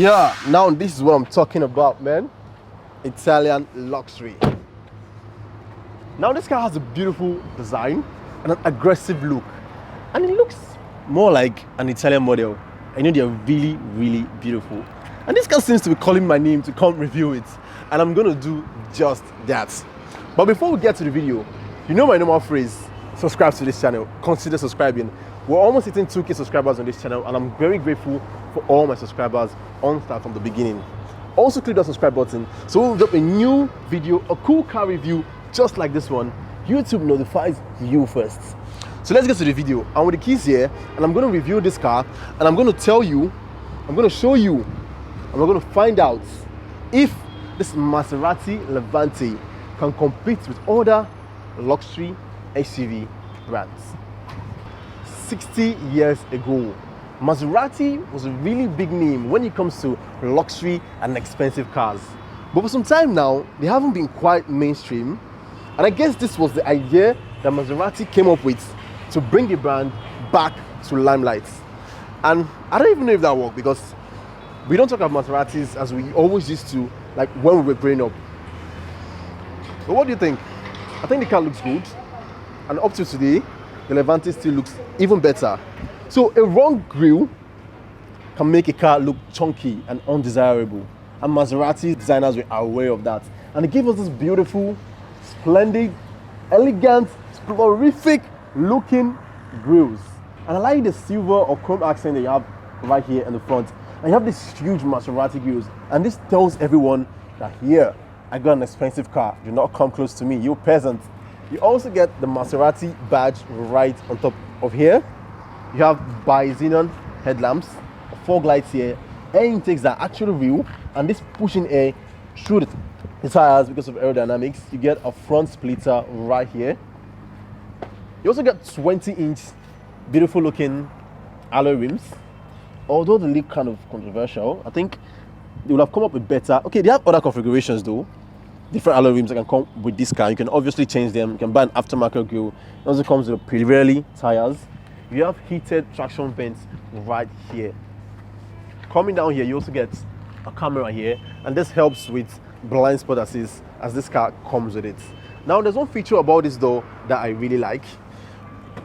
Yeah, now this is what I'm talking about, man. Italian luxury. Now this car has a beautiful design and an aggressive look, and it looks more like an Italian model. I know they're really, really beautiful, and this car seems to be calling my name to come review it, and I'm gonna do just that. But before we get to the video, you know my normal phrase: subscribe to this channel, consider subscribing. We're almost hitting 2K subscribers on this channel, and I'm very grateful for all my subscribers on start from the beginning. Also click that subscribe button so we'll drop a new video, a cool car review just like this one. YouTube notifies you first. So let's get to the video. I'm with the keys here, and I'm going to review this car, and I'm going to tell you, I'm going to show you, and we're going to find out if this Maserati Levante can compete with other luxury SUV brands. 60 years ago, Maserati was a really big name when it comes to luxury and expensive cars. But for some time now, they haven't been quite mainstream. And I guess this was the idea that Maserati came up with to bring the brand back to limelight. And I don't even know if that worked, because we don't talk about Maseratis as we always used to, like when we were growing up. But what do you think? I think the car looks good. And up to today, the Levante still looks even better. So a wrong grille can make a car look chunky and undesirable. And Maserati designers were aware of that. And they gave us this beautiful, splendid, elegant, splorific looking grills. And I like the silver or chrome accent that you have right here in the front. And you have this huge Maserati grills. And this tells everyone that here, I got an expensive car. Do not come close to me, you peasant. You also get the Maserati badge right on top of here. You have bi-xenon headlamps, fog lights here, air intakes that are actually real, and this pushing air through the tires because of aerodynamics. You get a front splitter right here. You also get 20-inch beautiful looking alloy rims. Although they look kind of controversial, I think they would have come up with better. Okay, they have other configurations though. Different alloy rims that can come with this car. You can obviously change them. You can buy an aftermarket grille. It also comes with Pirelli tires. You have heated traction vents right here. Coming down here, you also get a camera here, and this helps with blind spot assist as this car comes with it. Now, there's one feature about this door that I really like.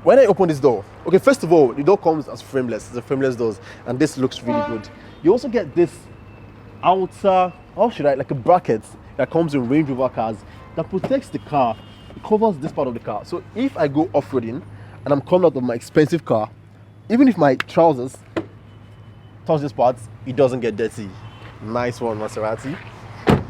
When I open this door, okay, first of all, the door comes as frameless. It's a frameless door, and this looks really good. You also get this outer, like a bracket that comes in Range Rover cars that protects the car. It covers this part of the car. So if I go off-roading and I'm coming out of my expensive car, even if my trousers touch this part, it doesn't get dirty. Nice one, Maserati.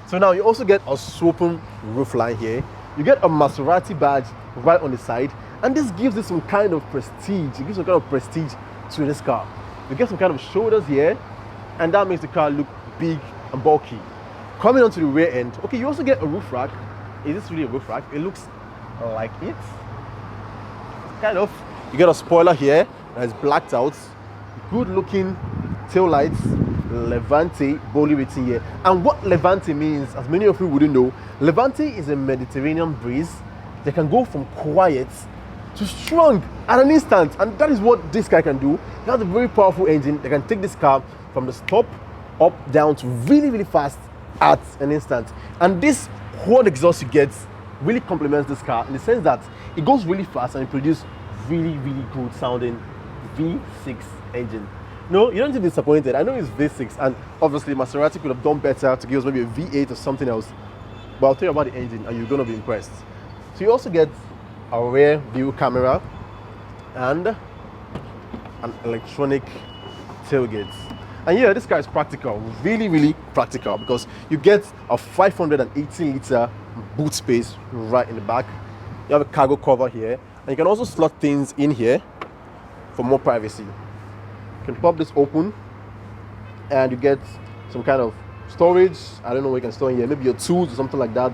So now you also get a open roof line here. You get a Maserati badge right on the side, and this gives it some kind of prestige. It gives some kind of prestige to this car. You get some kind of shoulders here, and that makes the car look big and bulky. Coming onto the rear end, okay, you also get a roof rack. Is this really a roof rack? It looks like it. Kind of. You get a spoiler here that is blacked out. Good looking tail lights. Levante boldly written here. And what Levante means, as many of you wouldn't know, Levante is a Mediterranean breeze that can go from quiet to strong at an instant. And that is what this car can do. It has a very powerful engine that can take this car from the stop, up, down to really, really fast at an instant. And this quad exhaust you get really complements this car in the sense that it goes really fast and it produces really, really good sounding V6 engine. No, you don't need to be disappointed. I know it's V6, and obviously Maserati could have done better to give us maybe a V8 or something else, but I'll tell you about the engine and you're going to be impressed. So you also get a rear view camera and an electronic tailgate. And yeah, this car is practical, really, really practical, because you get a 580-liter boot space right in the back. You have a cargo cover here, and you can also slot things in here for more privacy. You can pop this open, and you get some kind of storage. I don't know what you can store in here, maybe your tools or something like that.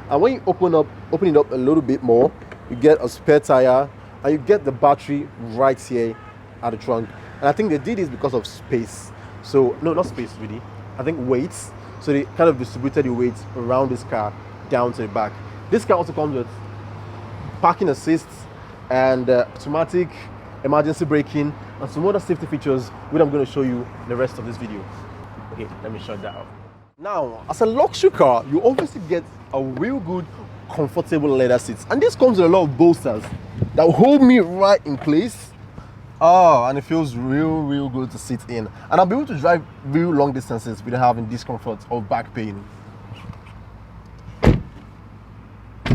And when you open it up a little bit more, you get a spare tire, and you get the battery right here at the trunk. And I think they did this because of space. So, no, not space really, I think weights. So they kind of distributed the weight around this car down to the back. This car also comes with parking assist and automatic emergency braking and some other safety features, which I'm going to show you in the rest of this video. Okay, let me shut that up. Now, as a luxury car, you obviously get a real good, comfortable leather seats, and this comes with a lot of bolsters that will hold me right in place. Oh, and it feels real good to sit in, and I'll be able to drive real long distances without having discomfort or back pain.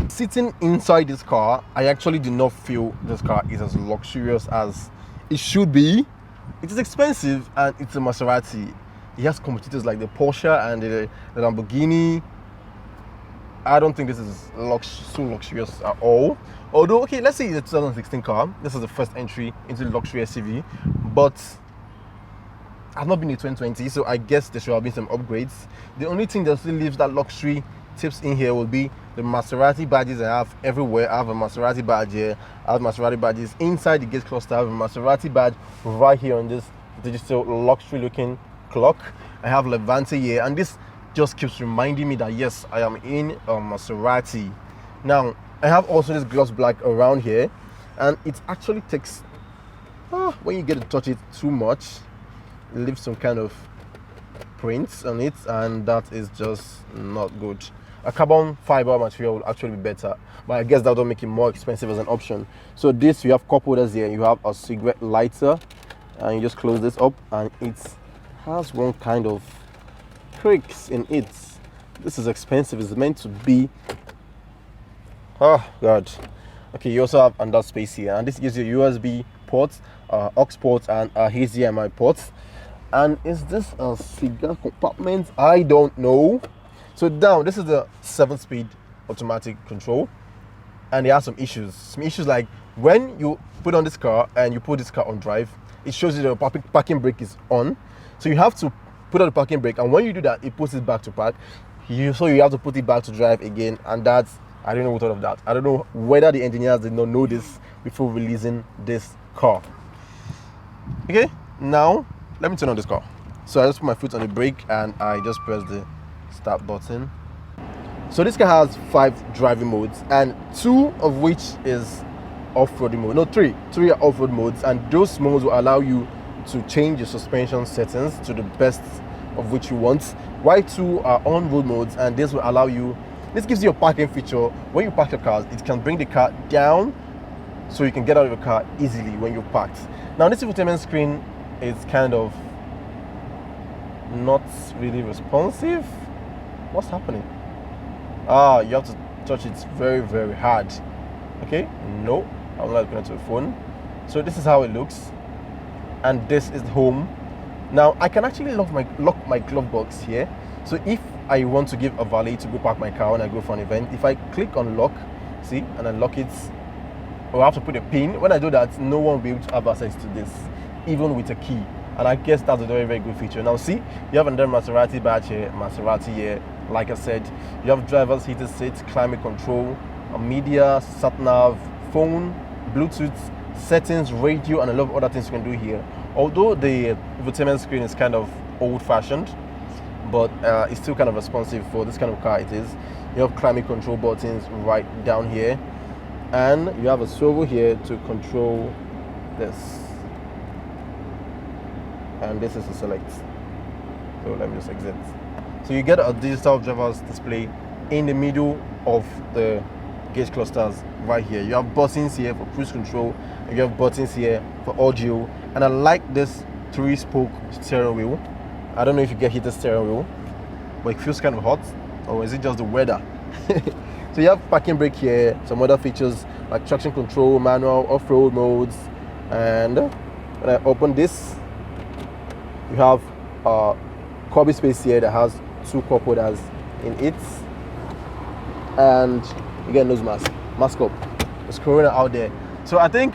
Sitting inside this car, I actually do not feel this car is as luxurious as it should be. It is expensive and it's a Maserati. It has competitors like the Porsche and the Lamborghini. I don't think this is so luxurious at all. Although, okay, let's say it's a 2016 car. This is the first entry into the luxury SUV, but I've not been in 2020, so I guess there should have been some upgrades. The only thing that still leaves that luxury tips in here will be the Maserati badges I have everywhere. I have a Maserati badge here. I have Maserati badges inside the gate cluster. I have a Maserati badge right here on this digital luxury looking clock. I have Levante here, and this just keeps reminding me that yes, I am in a Maserati. Now, I have also this gloss black around here, and it actually takes, when you get to touch it too much, it leaves some kind of prints on it, and that is just not good. A carbon fiber material would actually be better, but I guess that will make it more expensive as an option. So this, you have cup holders here, you have a cigarette lighter, and you just close this up, and it has one kind of creaks in it. This is expensive. It's meant to be, oh god. Okay, you also have another space here, and this gives you a USB port, aux port, and a HDMI port. And is this a cigar compartment? I don't know. So down, this is the 7-speed automatic control, and it has some issues like when you put on this car and you put this car on drive, it shows you the parking brake is on, so you have to put on the parking brake, and when you do that, it puts it back to park. So you have to put it back to drive again, and that's, I don't know what thought of that. I don't know whether the engineers did not know this before releasing this car. Okay, now let me turn on this car. So I just put my foot on the brake and I just press the start button. So this car has 5 driving modes, and 2 of which is off-roading mode. No, 3 are off-road modes, and those modes will allow you to change your suspension settings to the best of which you want. While 2 are on-road modes, and this will allow you, this gives you a parking feature. When you park your car, it can bring the car down so you can get out of your car easily when you're parked. Now this infotainment screen is kind of not really responsive. What's happening? You have to touch it very hard. Okay, no, I'm not connected to a phone. So this is how it looks, and this is home. Now I can actually lock my glove box here. So if I want to give a valet to go park my car when I go for an event, if I click on lock, see, and I lock it, I'll have to put a pin. When I do that, no one will be able to have access to this, even with a key. And I guess that's a very good feature. Now see, you have another Maserati badge here, Maserati here. Like I said, you have driver's heated seats, climate control, a media, sat nav, phone, Bluetooth, settings, radio, and a lot of other things you can do here. Although the infotainment screen is kind of old-fashioned, but it's still kind of responsive for this kind of car it is. You have climate control buttons right down here, and you have a swivel here to control this. And this is to select. So let me just exit. So you get a digital driver's display in the middle of the gauge clusters right here. You have buttons here for cruise control, and you have buttons here for audio. And I like this 3-spoke steering wheel. I don't know if you get heated steering wheel, but it feels kind of hot, or is it just the weather? So you have parking brake here, some other features like traction control, manual, off-road modes, and when I open this, you have a cubby space here that has 2 cup holders in it, and you get nose mask up. There's Corona out there. So I think,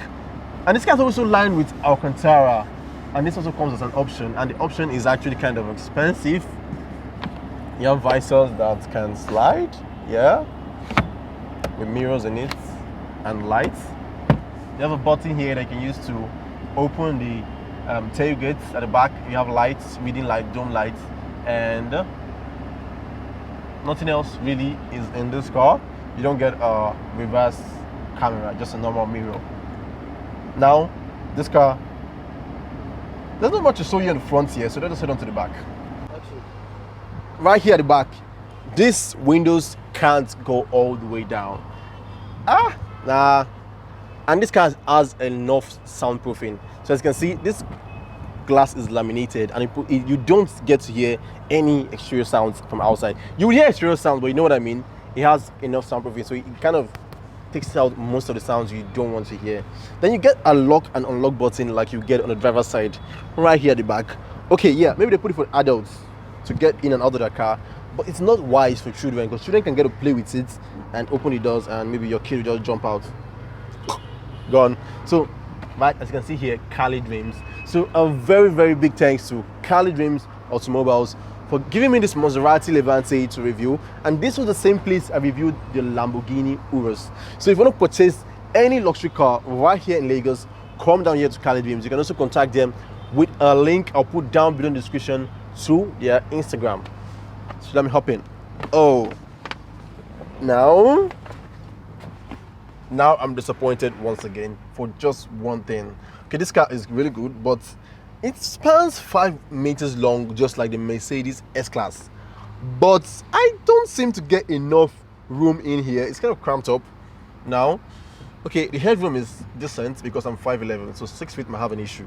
and this car is also lined with Alcantara, and this also comes as an option, and the option is actually kind of expensive. You have visors that can slide, yeah, with mirrors in it and lights. You have a button here that you can use to open the tailgates at the back. You have lights, reading light, dome lights, and nothing else really is in this car. You don't get a reverse camera, just a normal mirror. Now this car, there's not much to show you in the front here, so let us head on to the back. Actually, right here at the back, these windows can't go all the way down. Nah. And this car has enough soundproofing. So as you can see, this glass is laminated, and you don't get to hear any exterior sounds from outside. You will hear exterior sounds, but you know what I mean. It has enough soundproofing, so it kind of takes out most of the sounds you don't want to hear. Then you get a lock and unlock button like you get on the driver's side, right here at the back. Okay, yeah, maybe they put it for adults to get in and out of the car, but it's not wise for children, because children can get to play with it and open the doors, and maybe your kid will just jump out. Gone. So right, as you can see here, Cali Dreams. So a very, very big thanks to Cali Dreams Automobiles for giving me this Maserati Levante to review. And this was the same place I reviewed the Lamborghini Urus. So if you want to purchase any luxury car right here in Lagos, come down here to Cali Dreams. You can also contact them with a link I'll put down below in the description to their Instagram. So let me hop in. Oh, now I'm disappointed once again for just one thing. Okay, this car is really good, but it spans 5 meters long, just like the Mercedes S-Class. But I don't seem to get enough room in here. It's kind of cramped up now. Okay, the headroom is decent because I'm 5'11", so 6 feet might have an issue.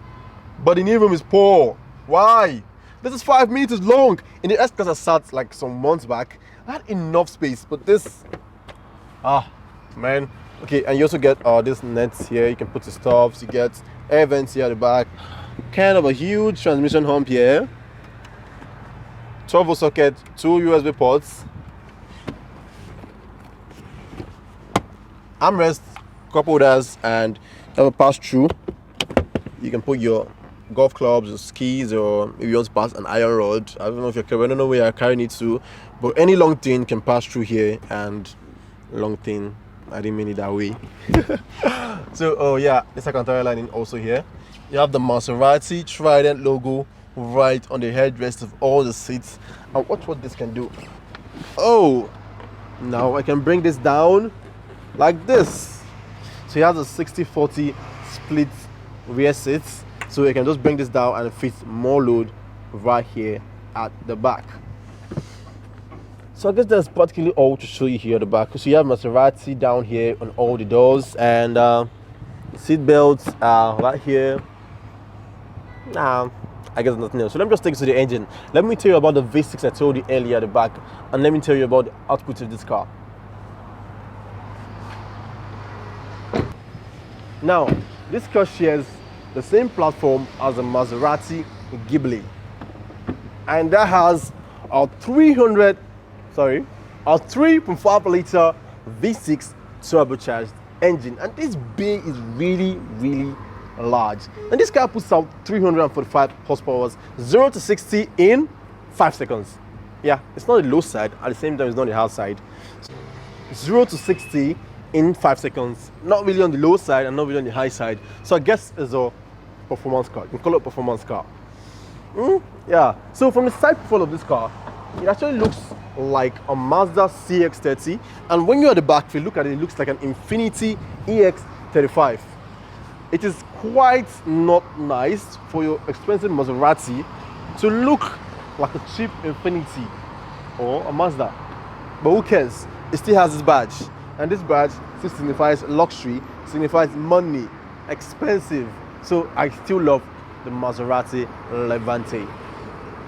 But the knee room is poor. Why? This is 5 meters long. In the S-Class I sat like some months back, I had enough space, but this, man. Okay, and you also get this nets here. You can put the stuffs. You get air vents here at the back. Kind of a huge transmission hump here. 12-volt socket, 2 USB ports. Armrest, cup holders, and you have a pass-through. You can put your golf clubs or skis, or if you want to pass an iron rod. I don't know if you're carrying, I don't know where you're carrying it to, but any long thing can pass through here. And long thing, I didn't mean it that way. So, oh yeah, the second tire lining also here. You have the Maserati Trident logo right on the headrest of all the seats. And watch what this can do. Oh, now I can bring this down like this. So you have the 60-40 split rear seats. So you can just bring this down and fit more load right here at the back. So I guess that's practically all to show you here at the back. So you have Maserati down here on all the doors, and seat belts are right here. I guess nothing else. So let me just take you to the engine. Let me tell you about the V6 I told you earlier at the back, and let me tell you about the output of this car. Now, this car shares the same platform as the Maserati Ghibli, and that has a 3.5 liter V6 turbocharged engine, and this bay is really, really large. And this car puts out 345 horsepower, 0 to 60 in 5 seconds. Yeah, it's not the low side, at the same time it's not the high side. 0 to 60 in 5 seconds, not really on the low side and not really on the high side. So I guess it's a performance car. You can call it a performance car. Yeah, so from the side profile of this car, it actually looks like a Mazda CX-30, and when you're at the back, if you look at it, it looks like an Infiniti EX35. It is quite not nice for your expensive Maserati to look like a cheap Infiniti or a Mazda, but who cares? It still has this badge, and this badge still signifies luxury, signifies money, expensive. So I still love the Maserati Levante.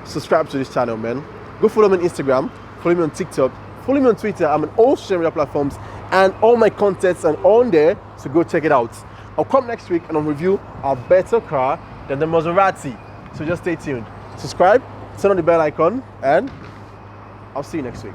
Subscribe to this channel, man. Go follow me on Instagram, follow me on TikTok, follow me on Twitter. I'm on all social media platforms, and all my contents are on there, so go check it out. I'll come next week and I'll review a better car than the Maserati. So just stay tuned. Subscribe, turn on the bell icon, and I'll see you next week.